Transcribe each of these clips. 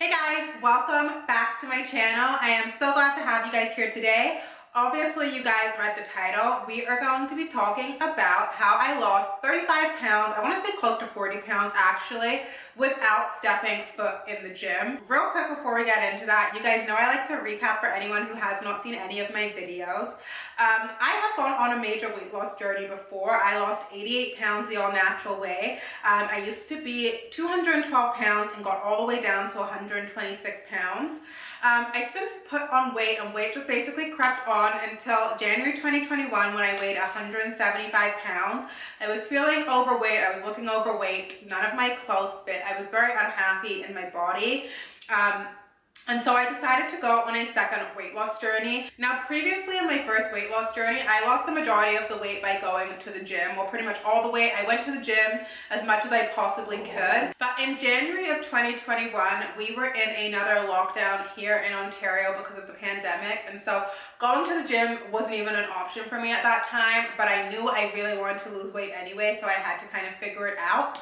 Hey guys, welcome back to my channel. I am so glad to have you guys here today. Obviously, you guys read the title. We are going to be talking about how I lost 35 pounds, I want to say close to 40 pounds actually, without stepping foot in the gym. Real quick before we get into that, you guys know I like to recap for anyone who has not seen any of my videos. I have gone on a major weight loss journey before. I lost 88 pounds the all-natural way. I used to be 212 pounds and got all the way down to 126 pounds. I since put on weight, and weight just basically crept on until January 2021 when I weighed 175 pounds. I was feeling overweight. I was looking overweight. None of my clothes fit. I was very unhappy in my body. And so I decided to go on a second weight loss journey. Now, previously in my first weight loss journey, I lost the majority of the weight by going to the gym. Well, pretty much all the way. I went to the gym as much as I possibly could. But in January of 2021, we were in another lockdown here in Ontario because of the pandemic. And so going to the gym wasn't even an option for me at that time. But I knew I really wanted to lose weight anyway, so I had to kind of figure it out.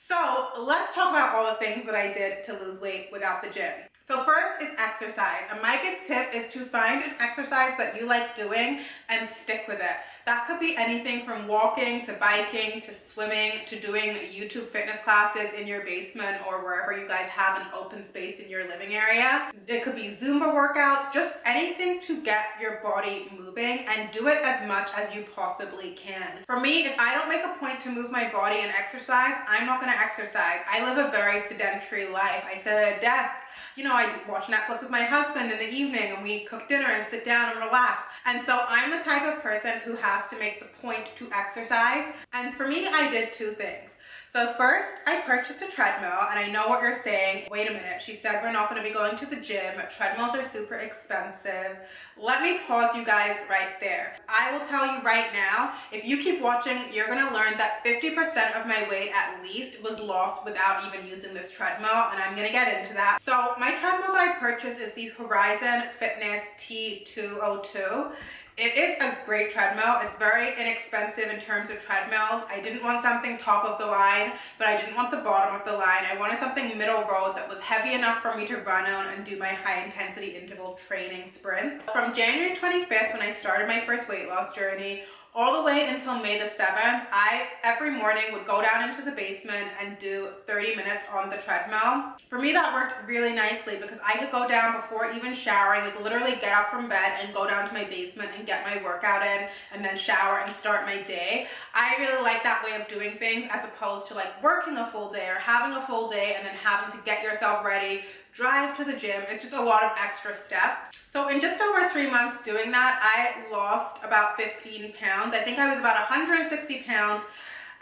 So let's talk about all the things that I did to lose weight without the gym. So first is exercise. And my big tip is to find an exercise that you like doing and stick with it. That could be anything from walking to biking to swimming to doing YouTube fitness classes in your basement or wherever you guys have an open space in your living area. It could be Zumba workouts, just anything to get your body moving, and do it as much as you possibly can. For me, if I don't make a point to move my body and exercise, I'm not going to exercise. I live a very sedentary life. I sit at a desk. You know, I watch Netflix with my husband in the evening and we cook dinner and sit down and relax. And so I'm the type of person who has to make the point to exercise. And for me, I did two things. So first, I purchased a treadmill, and I know what you're saying. Wait a minute, she said we're not going to be going to the gym. Treadmills are super expensive. Let me pause you guys right there. I will tell you right now, if you keep watching, you're going to learn that 50% of my weight at least was lost without even using this treadmill, and I'm going to get into that. So my treadmill that I purchased is the Horizon Fitness T202. It is a great treadmill. It's very inexpensive in terms of treadmills. I didn't want something top of the line, but I didn't want the bottom of the line. I wanted something middle road that was heavy enough for me to run on and do my high intensity interval training sprints. From January 25th, when I started my first weight loss journey, all the way until May the 7th, I every morning would go down into the basement and do 30 minutes on the treadmill. For me, that worked really nicely because I could go down before even showering, like literally get up from bed and go down to my basement and get my workout in and then shower and start my day. I really like that way of doing things as opposed to like working a full day or having a full day and then having to get yourself ready, drive to the gym. It's just a lot of extra steps. So in just over 3 months doing that, I lost about 15 pounds. I think I was about 160 pounds.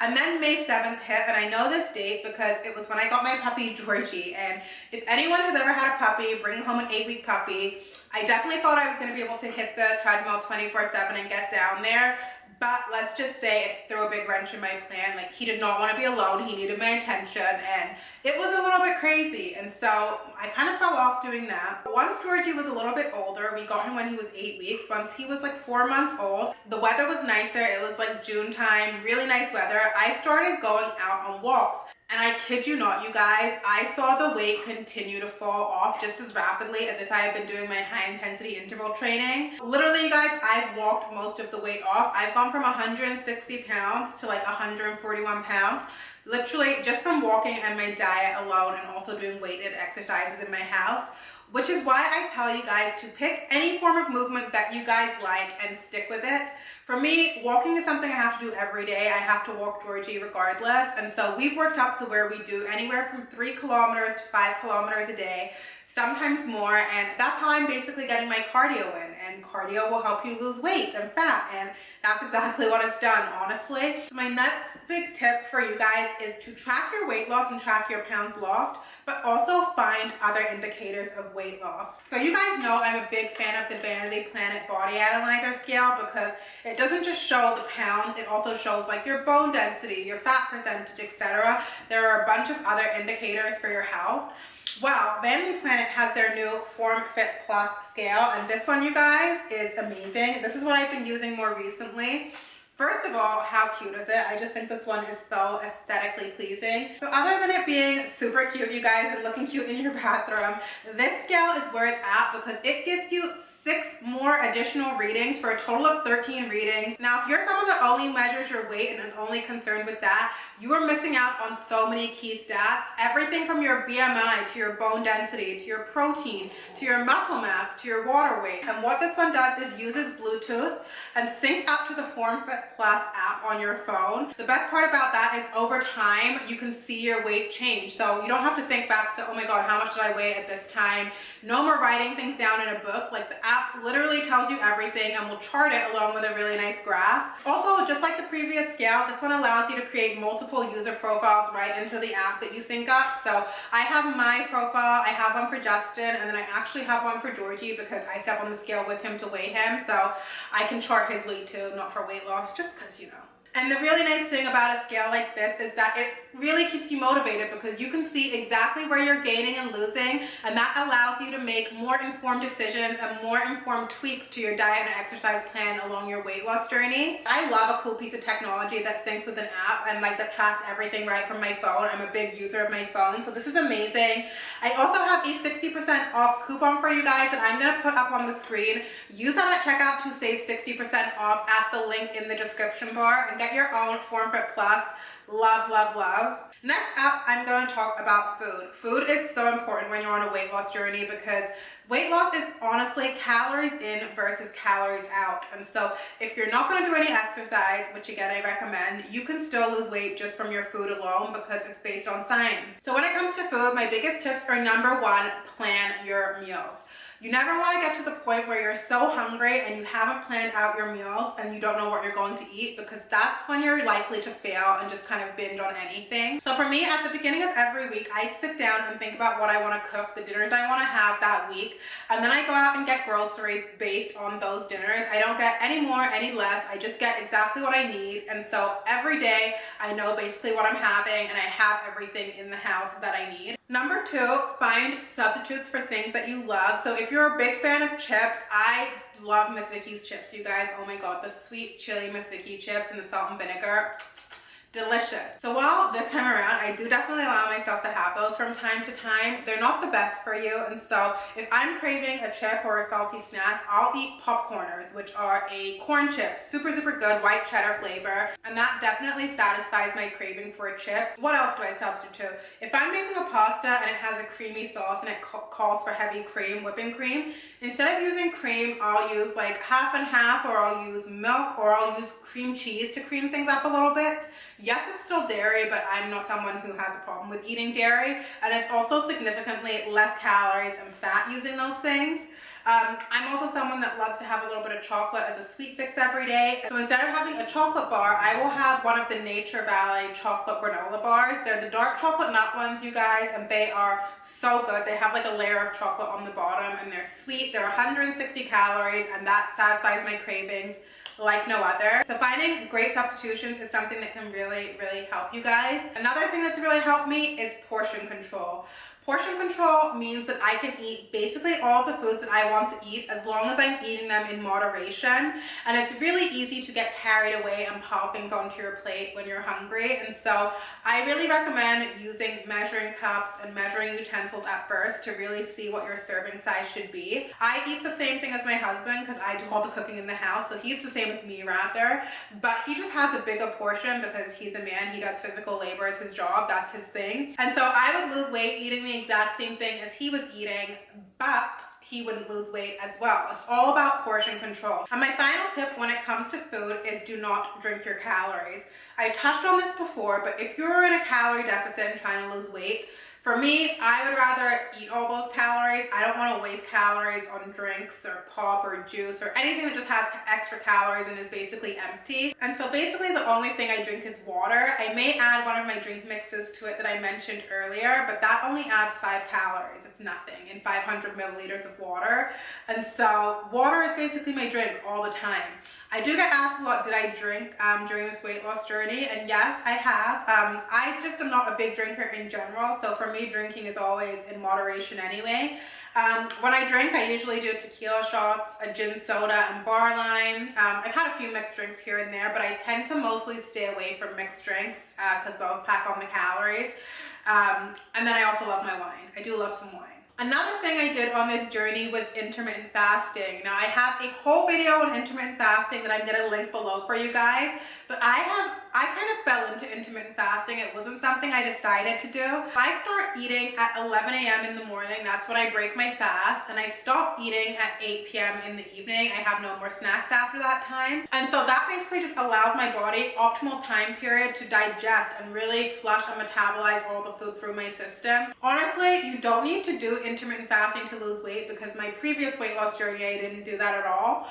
And then May 7th hit, and I know this date because it was when I got my puppy Georgie. And if anyone has ever had a puppy, bring home an 8-week puppy, I definitely thought I was going to be able to hit the treadmill 24/7 and get down there. But let's just say it threw a big wrench in my plan. Like, he did not want to be alone. He needed my attention, and it was a little bit crazy. And so I kind of fell off doing that. Once Georgie was a little bit older, we got him when he was 8 weeks. Once he was like 4 months old, the weather was nicer. It was like June time, really nice weather. I started going out on walks. And I kid you not, you guys, I saw the weight continue to fall off just as rapidly as if I had been doing my high intensity interval training. Literally, you guys, I've walked most of the weight off. I've gone from 160 pounds to like 141 pounds. Literally just from walking and my diet alone, and also doing weighted exercises in my house. Which is why I tell you guys to pick any form of movement that you guys like and stick with it. For me, walking is something I have to do every day. I have to walk Georgie regardless. And so we've worked up to where we do anywhere from 3 kilometers to 5 kilometers a day, sometimes more. And that's how I'm basically getting my cardio in. And cardio will help you lose weight and fat. And that's exactly what it's done, honestly. So my next big tip for you guys is to track your weight loss and track your pounds lost, but also find other indicators of weight loss. So you guys know I'm a big fan of the Vanity Planet Body Analyzer scale because it doesn't just show the pounds, it also shows like your bone density, your fat percentage, etc. There are a bunch of other indicators for your health. Well, Vanity Planet has their new Form Fit Plus scale, and this one, you guys, is amazing. This is what I've been using more recently. First of all, how cute is it? I just think this one is so aesthetically pleasing. So other than it being super cute, you guys, and looking cute in your bathroom, this scale is where it's at because it gives you 6 more additional readings for a total of 13 readings. Now, if you're someone that only measures your weight and is only concerned with that, you are missing out on so many key stats. Everything from your BMI to your bone density, to your protein, to your muscle mass, to your water weight. And what this one does is uses Bluetooth and syncs up to the FormFit Plus app on your phone. The best part about that is over time, you can see your weight change. So you don't have to think back to, oh my God, how much did I weigh at this time? No more writing things down in a book. Like, the app literally tells you everything and will chart it along with a really nice graph. Also, just like the previous scale, this one allows you to create multiple user profiles right into the app that you sync up. So I have my profile, I have one for Justin, and then I actually have one for Georgie because I step on the scale with him to weigh him. So I can chart his weight too, not for weight loss, just because, you know. And the really nice thing about a scale like this is that it really keeps you motivated because you can see exactly where you're gaining and losing, and that allows you to make more informed decisions and more informed tweaks to your diet and exercise plan along your weight loss journey. I love a cool piece of technology that syncs with an app and like that tracks everything right from my phone. I'm a big user of my phone, so this is amazing. I also have a 60% off coupon for you guys that I'm going to put up on the screen. Use that at checkout to save 60% off at the link in the description bar and get your own FormFit Plus. Love, love, love. Next up, I'm going to talk about food. Food is so important when you're on a weight loss journey because weight loss is honestly calories in versus calories out. And so if you're not going to do any exercise, which again I recommend, you can still lose weight just from your food alone because it's based on science. So when it comes to food, my biggest tips are number 1, plan your meals. You never want to get to the point where you're so hungry and you haven't planned out your meals and you don't know what you're going to eat, because that's when you're likely to fail and just kind of binge on anything. So for me, at the beginning of every week, I sit down and think about what I want to cook, the dinners I want to have that week, and then I go out and get groceries based on those dinners. I don't get any more, any less. I just get exactly what I need. And so every day I know basically what I'm having and I have everything in the house that I need. Number 2, find substitutes for things that you love. So if you're a big fan of chips, I love Miss Vicky's chips, you guys. Oh my God, the sweet chili Miss Vicky chips and the salt and vinegar. Delicious. So while this time around, I do definitely allow myself to have those from time to time, they're not the best for you. And so if I'm craving a chip or a salty snack, I'll eat popcorners, which are a corn chip, super, super good white cheddar flavor. And that definitely satisfies my craving for a chip. What else do I substitute? If I'm making a pasta and it has a creamy sauce and it calls for heavy cream, whipping cream, instead of using cream, I'll use like half and half, or I'll use milk, or I'll use cream cheese to cream things up a little bit. Yes, it's still dairy, but I'm not someone who has a problem with eating dairy, and it's also significantly less calories and fat using those things. I'm also someone that loves to have a little bit of chocolate as a sweet fix every day. So instead of having a chocolate bar, I will have one of the Nature Valley chocolate granola bars. They're the dark chocolate nut ones, you guys, and they are so good. They have like a layer of chocolate on the bottom, and they're sweet. They're 160 calories, and that satisfies my cravings like no other. So finding great substitutions is something that can really, really help you guys. Another thing that's really helped me is portion control. Portion control means that I can eat basically all the foods that I want to eat as long as I'm eating them in moderation. And it's really easy to get carried away and pile things onto your plate when you're hungry. And so I really recommend using measuring cups and measuring utensils at first to really see what your serving size should be. I eat the same thing as my husband because I do all the cooking in the house, so he's the same as me rather, but he just has a bigger portion because he's a man. He does physical labor as his job, that's his thing. And so I would lose weight eating the exact same thing as he was eating, but he wouldn't lose weight as well. It's all about portion control. And my final tip when it comes to food is do not drink your calories. I touched on this before, but if you're in a calorie deficit and trying to lose weight, for me, I would rather eat all those calories. I don't want to waste calories on drinks or pop or juice or anything that just has extra calories and is basically empty. And so basically the only thing I drink is water. I may add one of my drink mixes to it that I mentioned earlier, but that only adds 5 calories. It's nothing in 500 milliliters of water. And so water is basically my drink all the time. I do get asked what did I drink during this weight loss journey, and yes, I have. I just am not a big drinker in general, so for me drinking is always in moderation anyway. When I drink, I usually do tequila shots, a gin soda, and bar lime. I've had a few mixed drinks here and there, but I tend to mostly stay away from mixed drinks because those pack on the calories. And then I also love my wine. I do love some wine. Another thing I did on this journey was intermittent fasting. Now I have a whole video on intermittent fasting that I'm going to link below for you guys, but I kind of fell into intermittent fasting. It wasn't something I decided to do. I start eating at 11 a.m. in the morning. That's when I break my fast, and I stop eating at 8 p.m. in the evening. I have no more snacks after that time. And so that basically just allows my body optimal time period to digest and really flush and metabolize all the food through my system. Honestly, you don't need to do intermittent fasting to lose weight, because my previous weight loss journey, I didn't do that at all.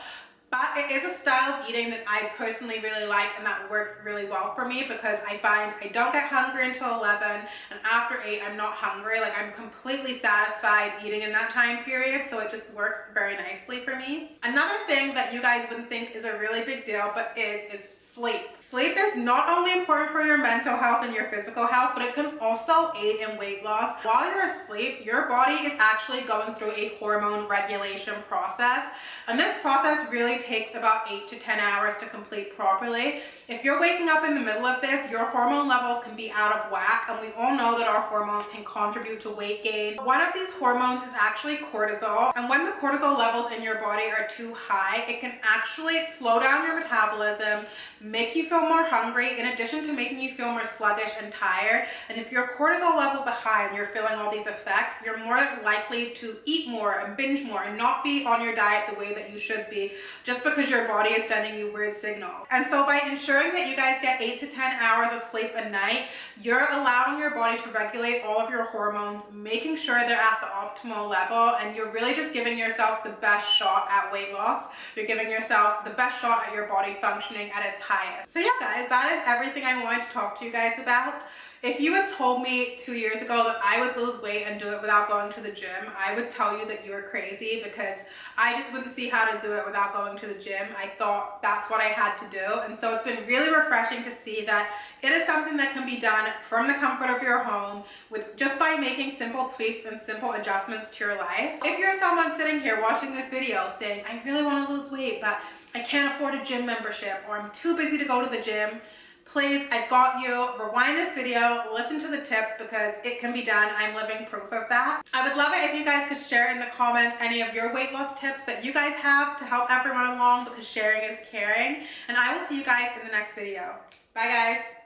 But it is a style of eating that I personally really like, and that works really well for me, because I find I don't get hungry until 11, and after 8 I'm not hungry. Like, I'm completely satisfied eating in that time period, so it just works very nicely for me. Another thing that you guys wouldn't think is a really big deal, but is sleep. Sleep is not only important for your mental health and your physical health, but it can also aid in weight loss. While you're asleep, your body is actually going through a hormone regulation process, and this process really takes about 8 to 10 hours to complete properly. If you're waking up in the middle of this, your hormone levels can be out of whack, and we all know that our hormones can contribute to weight gain. One of these hormones is actually cortisol, and when the cortisol levels in your body are too high, it can actually slow down your metabolism, make you feel more hungry, in addition to making you feel more sluggish and tired. And if your cortisol levels are high and you're feeling all these effects, you're more likely to eat more and binge more and not be on your diet the way that you should be, just because your body is sending you weird signals. And so by ensuring that you guys get 8 to 10 hours of sleep a night, you're allowing your body to regulate all of your hormones, making sure they're at the optimal level, and you're really just giving yourself the best shot at weight loss. You're giving yourself the best shot at your body functioning at its highest. So yeah guys, that is everything I wanted to talk to you guys about. If you had told me 2 years ago that I would lose weight and do it without going to the gym, I would tell you that you were crazy, because I just wouldn't see how to do it without going to the gym. I thought that's what I had to do. And so it's been really refreshing to see that it is something that can be done from the comfort of your home, with just by making simple tweaks and simple adjustments to your life. If you're someone sitting here watching this video saying, I really want to lose weight, but I can't afford a gym membership, or I'm too busy to go to the gym, please, I've got you. Rewind this video, listen to the tips, because it can be done. I'm living proof of that. I would love it if you guys could share in the comments any of your weight loss tips that you guys have to help everyone along, because sharing is caring. And I will see you guys in the next video. Bye guys.